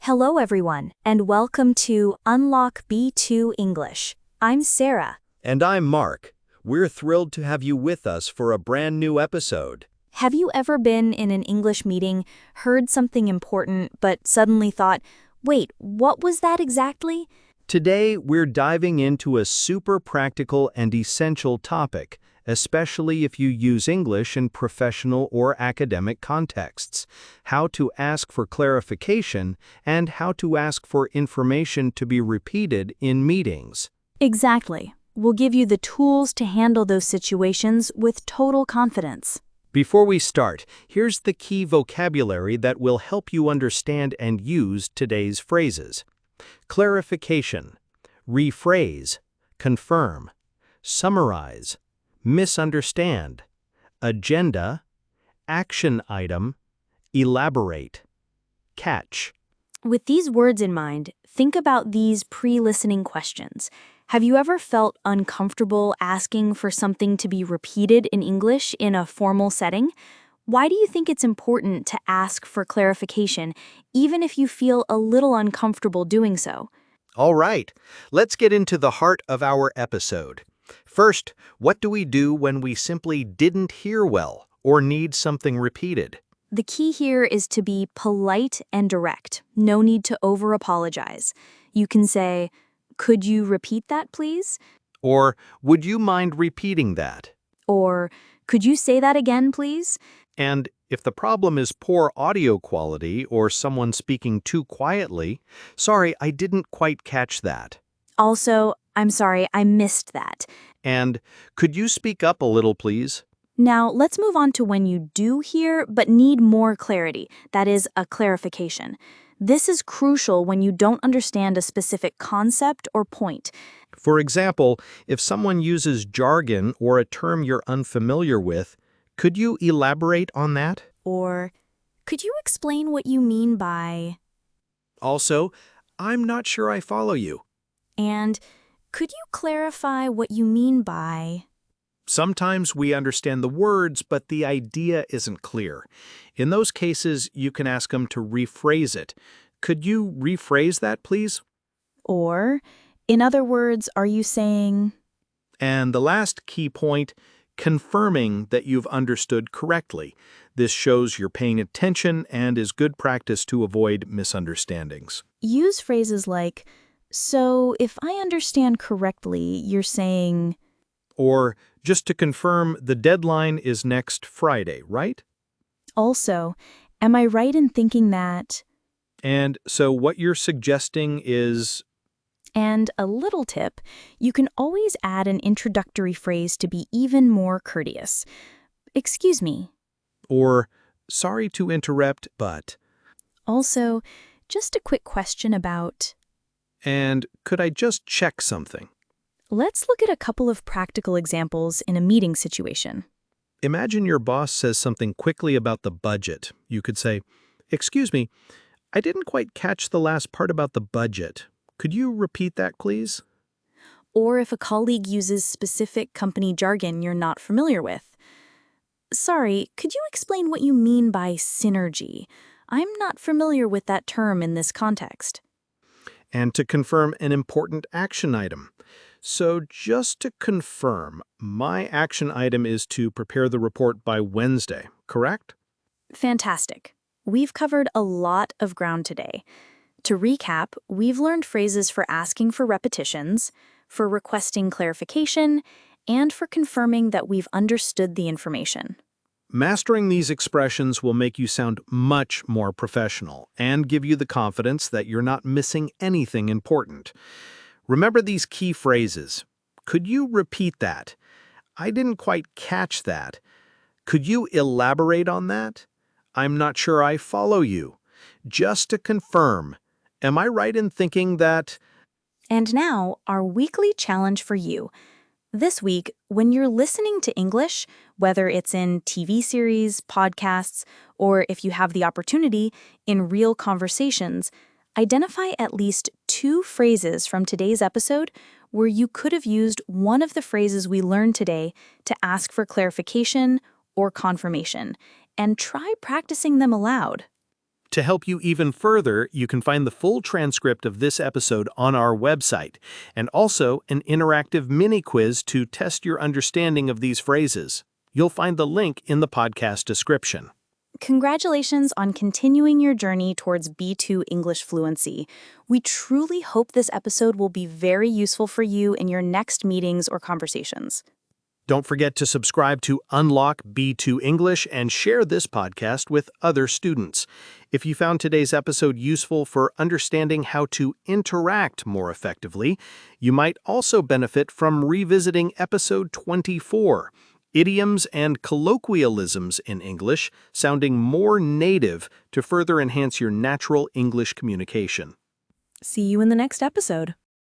Hello everyone, and welcome to Unlock B2 English. I'm Sarah. And I'm Mark. We're thrilled to have you with us for a brand new episode. Have you ever been in an English meeting, heard something important, but suddenly thought, wait, what was that exactly? Today, we're diving into a super practical and essential topic, especially if you use English in professional or academic contexts: how to ask for clarification and how to ask for information to be repeated in meetings. Exactly. We'll give you the tools to handle those situations with total confidence. Before we start, here's the key vocabulary that will help you understand and use today's phrases. Clarification, rephrase, confirm, summarize, misunderstand, agenda, action item, elaborate, catch. With these words in mind, think about these pre-listening questions. Have you ever felt uncomfortable asking for something to be repeated in English in a formal setting? Why do you think it's important to ask for clarification, even if you feel a little uncomfortable doing so? All right, let's get into the heart of our episode. First, what do we do when we simply didn't hear well or need something repeated? The key here is to be polite and direct. No need to over-apologize. You can say, "Could you repeat that, please?" Or, would you mind repeating that? Or, "Could you say that again, please?" And if the problem is poor audio quality or someone speaking too quietly, sorry, I didn't quite catch that. Also, "I'm sorry, I missed that." And could you speak up a little, please? Now, let's move on to when you do hear but need more clarity, that is, a clarification. This is crucial when you don't understand a specific concept or point. For example, if someone uses jargon or a term you're unfamiliar with, could you elaborate on that? Or, "Could you explain what you mean by..." Also, I'm not sure I follow you. And, "Could you clarify what you mean by..." Sometimes we understand the words, but the idea isn't clear. In those cases, you can ask them to rephrase it. Could you rephrase that, please? Or, "In other words, are you saying..." And the last key point, confirming that you've understood correctly. This shows you're paying attention and is good practice to avoid misunderstandings. Use phrases like, "So, if I understand correctly, you're saying..." Or, just to confirm, the deadline is next Friday, right? Also, "Am I right in thinking that..." And so what you're suggesting is... And a little tip, you can always add an introductory phrase to be even more courteous. "Excuse me." Or, sorry to interrupt, but... Also, just a quick question about... And could I just check something? Let's look at a couple of practical examples in a meeting situation. Imagine your boss says something quickly about the budget. You could say, "Excuse me, I didn't quite catch the last part about the budget. Could you repeat that, please?" Or if a colleague uses specific company jargon you're not familiar with. "Sorry, could you explain what you mean by synergy? I'm not familiar with that term in this context." And to confirm an important action item. So just to confirm, my action item is to prepare the report by Wednesday, correct? Fantastic. We've covered a lot of ground today. To recap, we've learned phrases for asking for repetitions, for requesting clarification, and for confirming that we've understood the information. Mastering these expressions will make you sound much more professional and give you the confidence that you're not missing anything important. Remember these key phrases. Could you repeat that? I didn't quite catch that. Could you elaborate on that? I'm not sure I follow you. Just to confirm, am I right in thinking that... And now, our weekly challenge for you. This week, when you're listening to English, whether it's in TV series, podcasts, or if you have the opportunity, in real conversations, identify at least 2 phrases from today's episode where you could have used one of the phrases we learned today to ask for clarification or confirmation, and try practicing them aloud. To help you even further, you can find the full transcript of this episode on our website, and also an interactive mini-quiz to test your understanding of these phrases. You'll find the link in the podcast description. Congratulations on continuing your journey towards B2 English fluency. We truly hope this episode will be very useful for you in your next meetings or conversations. Don't forget to subscribe to Unlock B2 English and share this podcast with other students. If you found today's episode useful for understanding how to interact more effectively, you might also benefit from revisiting episode 24, Idioms and Colloquialisms in English, sounding more native to further enhance your natural English communication. See you in the next episode.